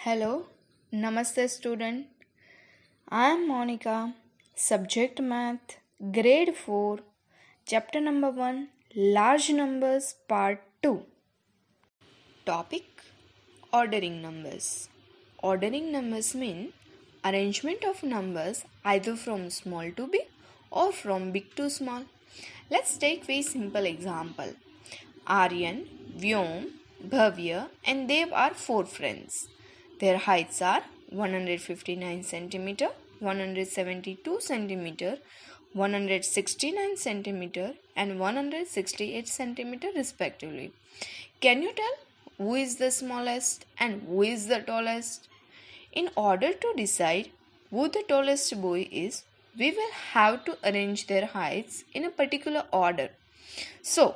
Hello, Namaste student. I am Monica, subject math, grade 4, chapter number 1, large numbers, part 2. Topic ordering numbers. Ordering numbers mean arrangement of numbers either from small to big or from big to small. Let's take very simple example. Aryan, Vyom, Bhavya and Dev are four friends. Their heights are 159 cm, 172 cm, 169 cm and 168 cm respectively. Can you tell who is the smallest and who is the tallest? In order to decide who the tallest boy is, we will have to arrange their heights in a particular order. So,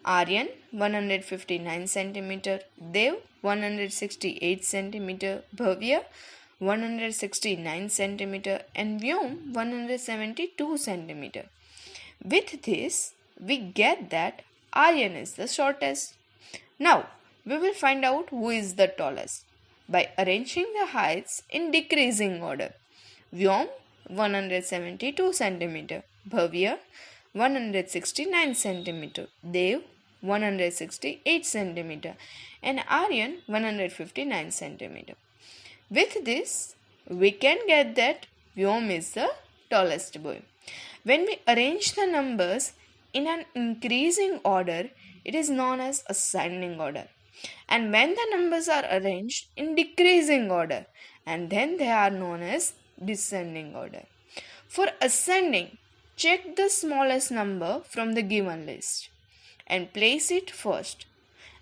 Aryan 159 cm, Dev 168 cm, Bhavya 169 cm and Vyom 172 cm. With this, we get that Aryan is the shortest. Now, we will find out who is the tallest by arranging the heights in decreasing order. Vyom 172 cm, Bhavya 169 cm, Dev 168 cm and Aryan 159 cm. With this, we can get that Vyom is the tallest boy. When we arrange the numbers in an increasing order, it is known as ascending order. And when the numbers are arranged in decreasing order, and then they are known as descending order. For ascending, check the smallest number from the given list and place it first,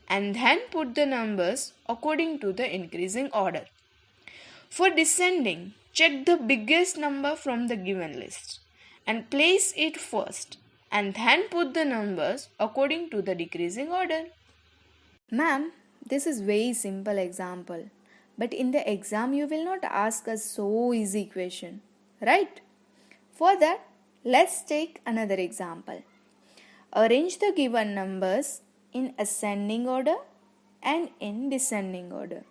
and then put the numbers according to the increasing order. For descending, check the biggest number from the given list and place it first, and then put the numbers according to the decreasing order. Ma'am, this is very simple example, but in the exam you will not ask us so easy question, right? For that, let's take another example. Arrange the given numbers in ascending order and in descending order.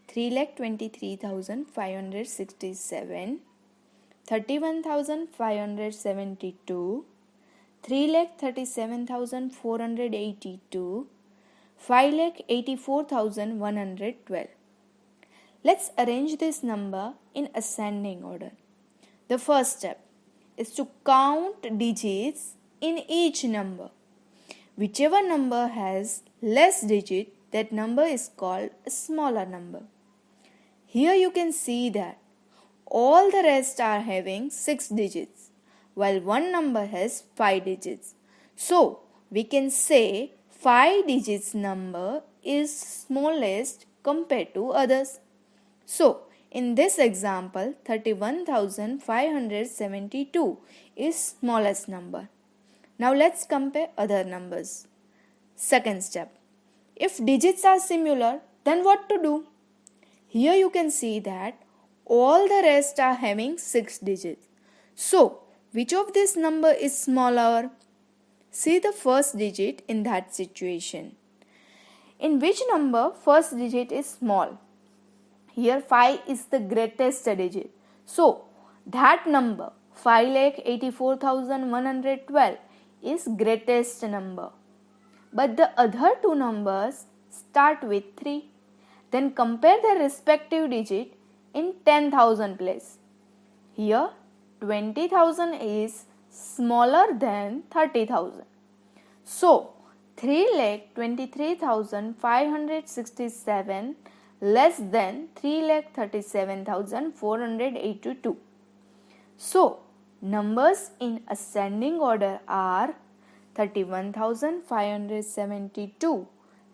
3,23,567, 31,572, 3,37,482, 5,84,112. Let's arrange this number in ascending order. The first step is to count digits in each number. Whichever number has less digit, that number is called a smaller number. Here you can see that all the rest are having 6 digits, while one number has 5 digits. So, we can say 5 digits number is smallest compared to others. So, in this example, 31,572 is smallest number. Now let's compare other numbers. Second step. If digits are similar, then what to do? Here you can see that all the rest are having 6 digits. So, which of this number is smaller? See the first digit in that situation. In which number first digit is small? Here 5 is the greatest digit. So, that number 5,84,112 is greatest number. But the other two numbers start with 3. Then compare their respective digit in 10,000 place. Here 20,000 is smaller than 30,000. So 3,23,567 less than 3,37,482. So numbers in ascending order are 31,572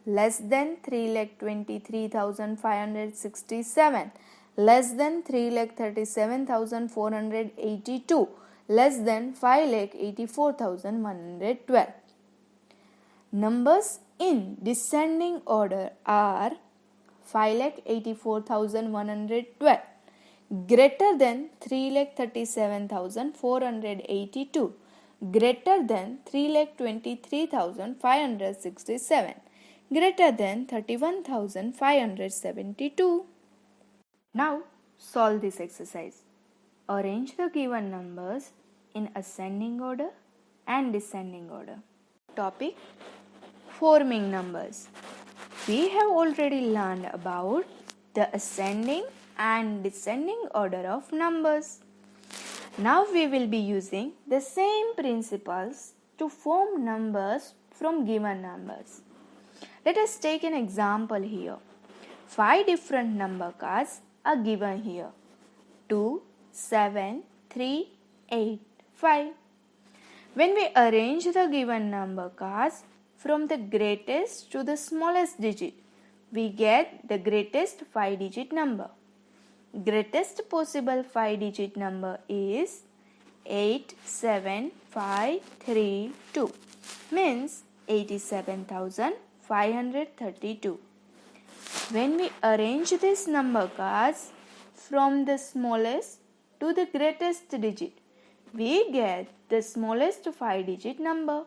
less than 3,23,567 less than 3,37,482 less than 5,84,112. Numbers in descending order are 5,84,112 greater than 3,37,482 greater than 3,23,567 greater than 31,572. Now solve this exercise. Arrange the given numbers in ascending order and descending order. Topic: forming numbers. We have already learned about the ascending and descending order of numbers. Now we will be using the same principles to form numbers from given numbers. Let us take an example here. 5 different number cards are given here. 2, 7, 3, 8, 5. When we arrange the given number cards from the greatest to the smallest digit, we get the greatest 5-digit number. Greatest possible 5-digit number is 87532, means 87,532. When we arrange these number cards from the smallest to the greatest digit, we get the smallest 5-digit number.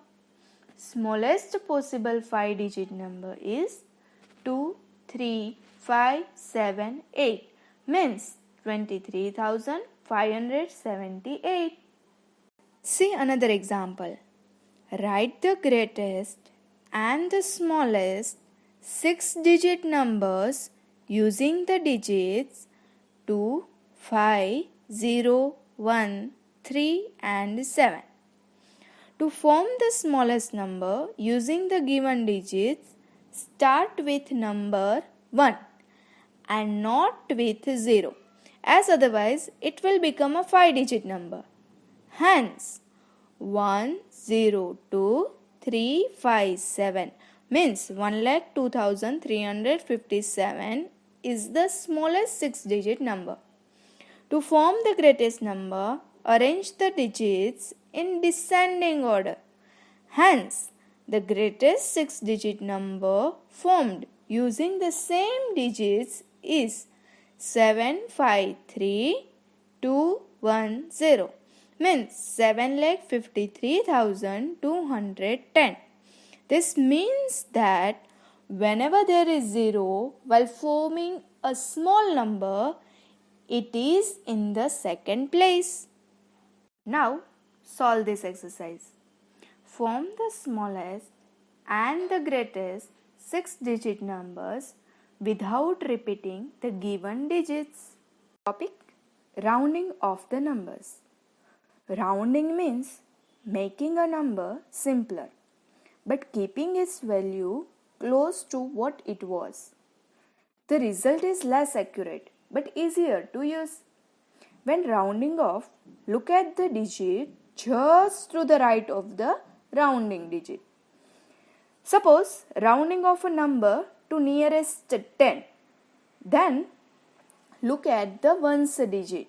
Smallest possible 5-digit number is 23,578, means 23,578. See another example. Write the greatest and the smallest 6-digit numbers using the digits 2, 5, 0, 1, 3 and 7. To form the smallest number using the given digits, start with number 1 and not with 0, as otherwise it will become a 5-digit number. Hence, 102,357 means 1,02,357 is the smallest 6-digit number. To form the greatest number, arrange the digits in descending order. Hence, the greatest 6-digit number formed using the same digits is 753,210, means 7,53,210. This means that whenever there is 0 while forming a small number, it is in the second place. Now solve this exercise. Form the smallest and the greatest 6-digit numbers without repeating the given digits. Topic: rounding of the numbers. Rounding means making a number simpler but keeping its value close to what it was. The result is less accurate but easier to use. When rounding off, look at the digit just to the right of the rounding digit. Suppose rounding off a number to nearest 10. Then look at the ones digit.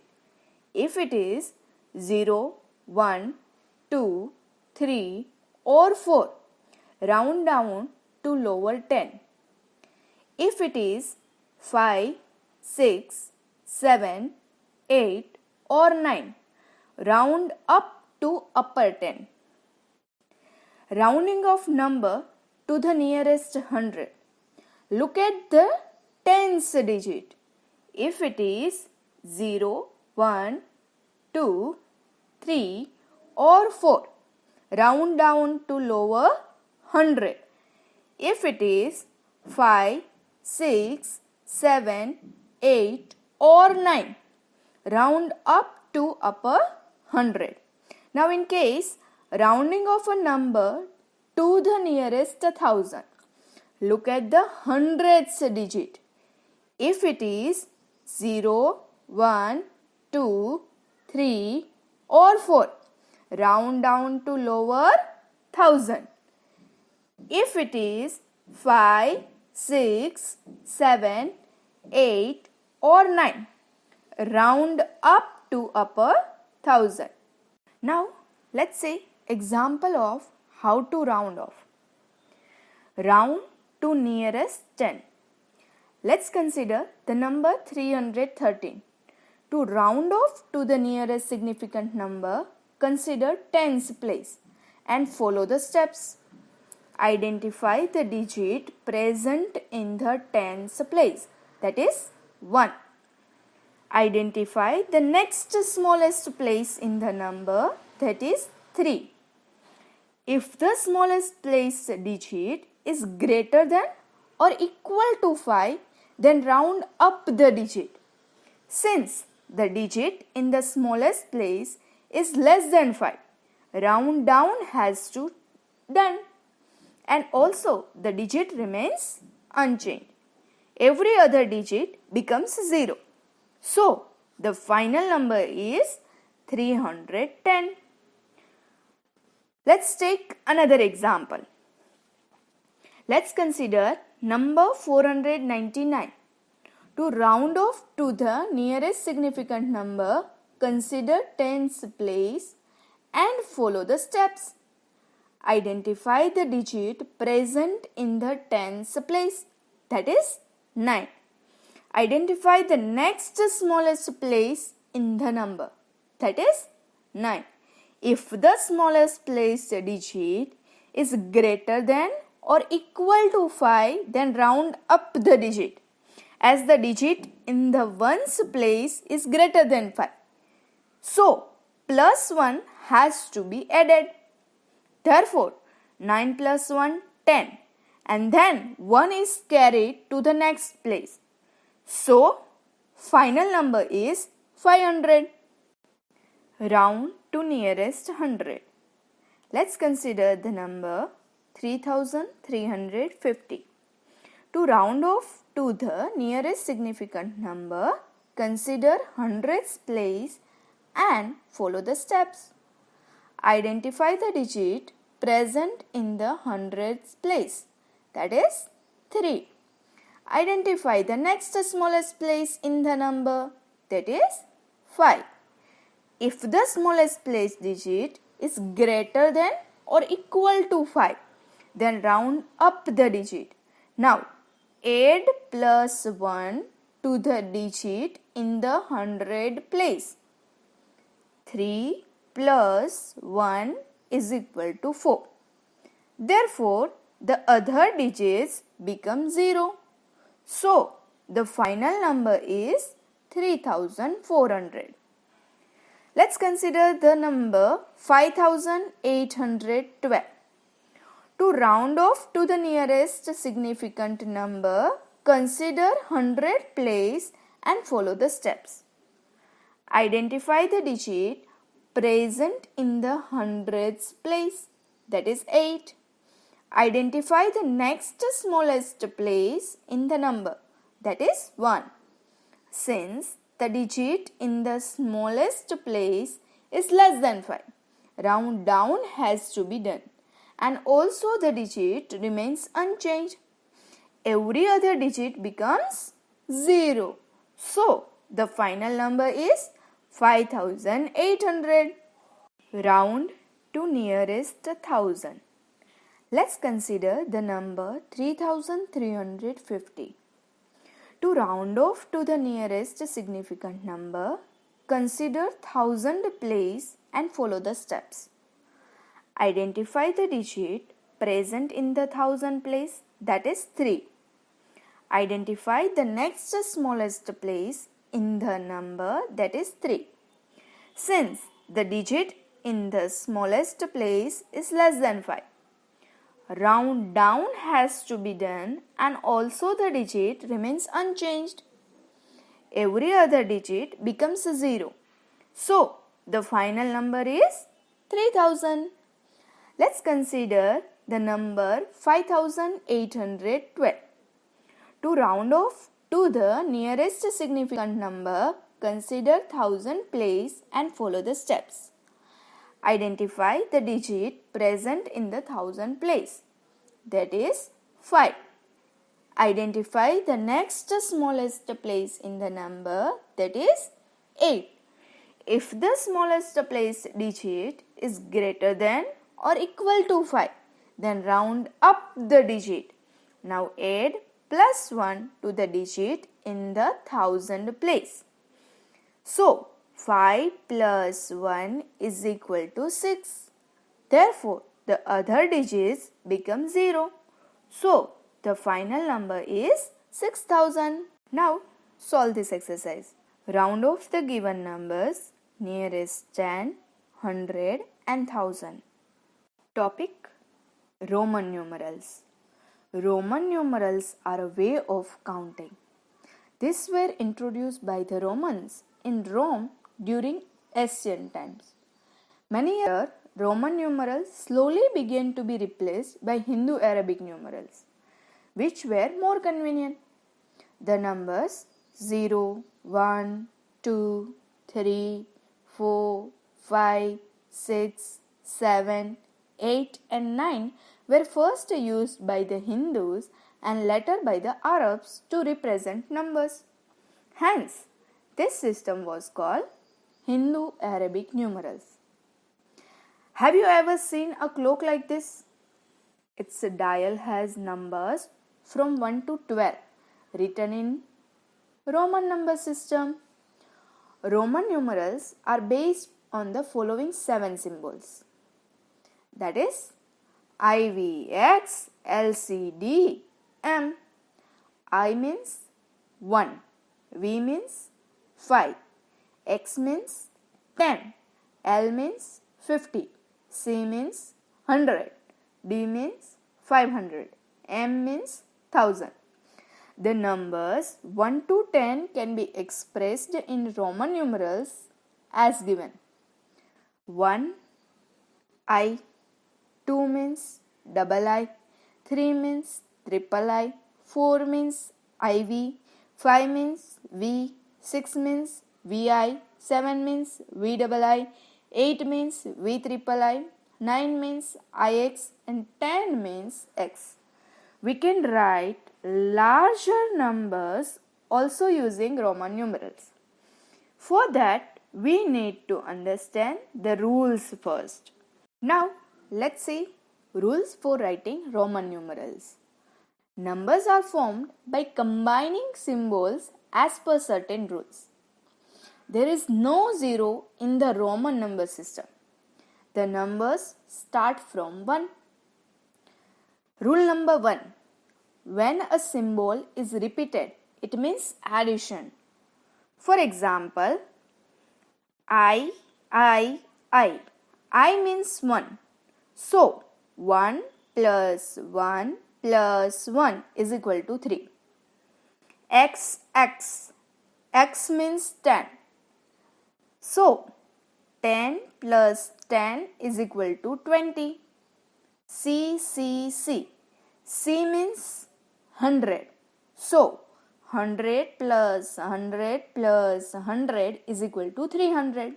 If it is 0, 1, 2, 3 or 4, round down to lower 10. If it is 5, 6, 7, 8 or 9, round up to upper 10. Rounding off number to the nearest 100. Look at the tens digit. If it is 0, 1, 2, 3 or 4, round down to lower 100. If it is 5, 6, 7, 8 or 9, round up to upper 100. Now in case rounding of a number to the nearest 1000, look at the hundredths digit. If it is 0, 1, 2, 3 or 4, round down to lower 1000. If it is 5, 6, 7, 8 or 9, round up to upper 1000. Now let's say example of how to round off. Round to nearest 10. Let's consider the number 313. To round off to the nearest significant number, consider tens place and follow the steps. Identify the digit present in the tens place, that is 1. Identify the next smallest place in the number, that is 3. If the smallest place digit is greater than or equal to 5, then round up the digit. Since the digit in the smallest place is less than 5, round down has to done, and also the digit remains unchanged. Every other digit becomes 0. So, the final number is 310. Let's take another example. Let's consider number 499. To round off to the nearest significant number, consider tens place and follow the steps. Identify the digit present in the tens place, that is 9. Identify the next smallest place in the number, that is 9. If the smallest place digit is greater than or equal to 5, then round up the digit, as the digit in the ones place is greater than 5. So, plus 1 has to be added. Therefore, 9 plus 1, 10. And then 1 is carried to the next place. So, final number is 500. Round to nearest 100. Let's consider the number 3350. To round off to the nearest significant number, consider hundreds place and follow the steps. Identify the digit present in the hundreds place, that is 3. Identify the next smallest place in the number, that is 5. If the smallest place digit is greater than or equal to 5, then round up the digit. Now, add plus 1 to the digit in the hundred place. 3 plus 1 is equal to 4. Therefore, the other digits become 0. So, the final number is 3400. Let's consider the number 5812. To round off to the nearest significant number, consider 100 place and follow the steps. Identify the digit present in the hundreds place, that is 8. Identify the next smallest place in the number, that is 1. Since the digit in the smallest place is less than 5, round down has to be done, and also the digit remains unchanged. Every other digit becomes 0. So, the final number is 5800. Round to nearest 1000. Let's consider the number 3350. To round off to the nearest significant number, consider 1000 place and follow the steps. Identify the digit present in the 1000 place, that is 3. Identify the next smallest place in the number, that is 3. Since the digit in the smallest place is less than 5, round down has to be done, and also the digit remains unchanged. Every other digit becomes 0. So, the final number is 3000. Let's consider the number 5812. To round off to the nearest significant number, consider 1000 place and follow the steps. Identify the digit present in the 1000 place, that is 5. Identify the next smallest place in the number, that is 8. If the smallest place digit is greater than or equal to 5, then round up the digit. Now add plus 1 to the digit in the 1000 place. So, 5 plus 1 is equal to 6. Therefore, the other digits become 0. So, the final number is 6000. Now, solve this exercise. Round off the given numbers nearest 10, 100 and 1000. Topic: Roman numerals. Roman numerals are a way of counting. These were introduced by the Romans in Rome during ancient times. Many years later, Roman numerals slowly began to be replaced by Hindu Arabic numerals, which were more convenient. The numbers 0, 1, 2, 3, 4, 5, 6, 7, 8 and 9 were first used by the Hindus and later by the Arabs to represent numbers. Hence, this system was called Hindu Arabic numerals. Have you ever seen a clock like this? Its dial has numbers from 1 to 12 written in Roman number system. Roman numerals are based on the following 7 symbols. That is IVX, LCD, M. I means 1, V means 5, X means 10, L means 50, C means 100, D means 500, M means 1000. The numbers 1 to 10 can be expressed in Roman numerals as given. 1 I, 2 means double I, 3 means triple I, 4 means IV, 5 means V, 6 means VI, 7 means V double I, 8 means V triple I, 9 means IX and 10 means X. We can write larger numbers also using Roman numerals. For that, we need to understand the rules first. Now, let's see rules for writing Roman numerals. Numbers are formed by combining symbols as per certain rules. There is no zero in the Roman number system. The numbers start from 1. Rule number 1. When a symbol is repeated, it means addition. For example, I. I means 1. So, 1 plus 1 plus 1 is equal to 3. X. X means 10. So, 10 plus 10 is equal to 20. C. C means 100. So, 100 plus 100 plus 100 is equal to 300.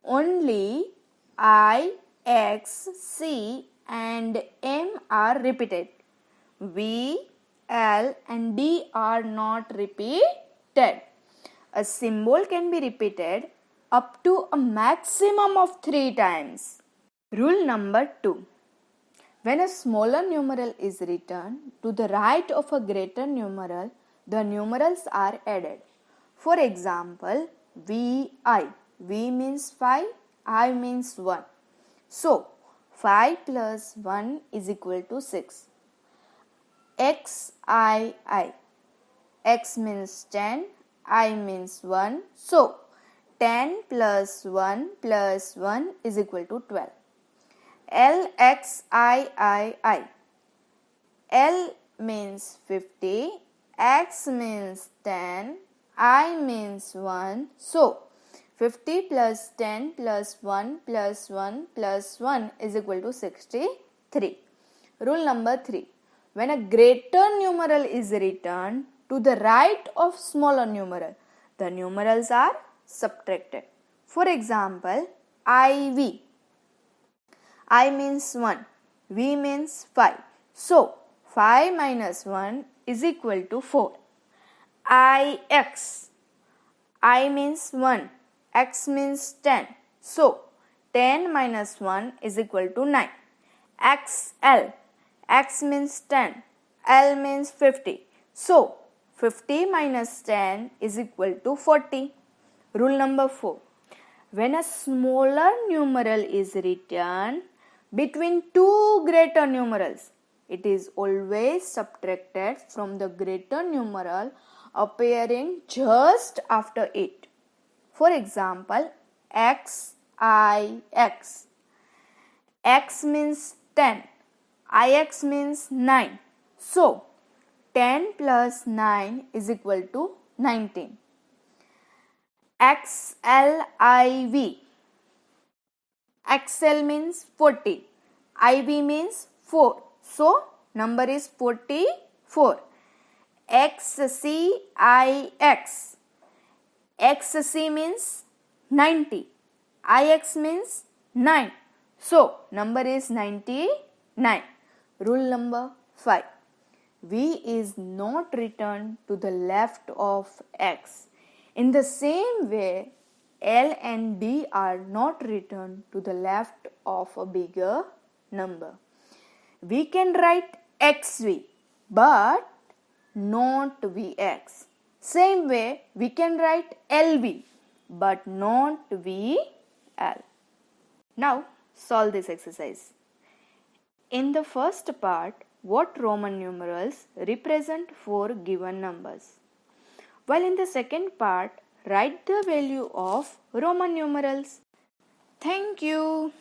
Only I, X, C and M are repeated. V, L and D are not repeated. A symbol can be repeated up to a maximum of 3 times. Rule number 2. When a smaller numeral is written to the right of a greater numeral, the numerals are added. For example, VI. V means 5, I means 1. So, 5 plus 1 is equal to 6. XI. X means 10, I means 1. So, 10 plus 1 plus 1 is equal to 12. LXII. L means 50, X means 10, I means 1. So, 50 plus 10 plus 1 plus 1 plus 1 is equal to 63. Rule number 3. When a greater numeral is written to the right of smaller numeral, the numerals are subtracted. For example, IV. I means 1, V means 5. So, 5 minus 1 is equal to 4. IX. I means 1, X means 10. So, 10 minus 1 is equal to 9. XL. X means 10, L means 50. So, 50 minus 10 is equal to 40. Rule number 4. When a smaller numeral is written between two greater numerals, it is always subtracted from the greater numeral appearing just after it. For example, X, I, X. X means 10. Ix means 9. So, 10 plus 9 is equal to 19. XLIV. XL means 40. IV means 4. So, number is 44. XCIX. XC means 90. IX means 9. So, number is 99. Rule number 5. V is not returned to the left of X. In the same way, L and D are not returned to the left of a bigger number. We can write XV, but not VX. Same way, we can write LV, but not VL. Now, solve this exercise. In the first part, what Roman numerals represent 4 given numbers? While in the second part, write the value of Roman numerals. Thank you.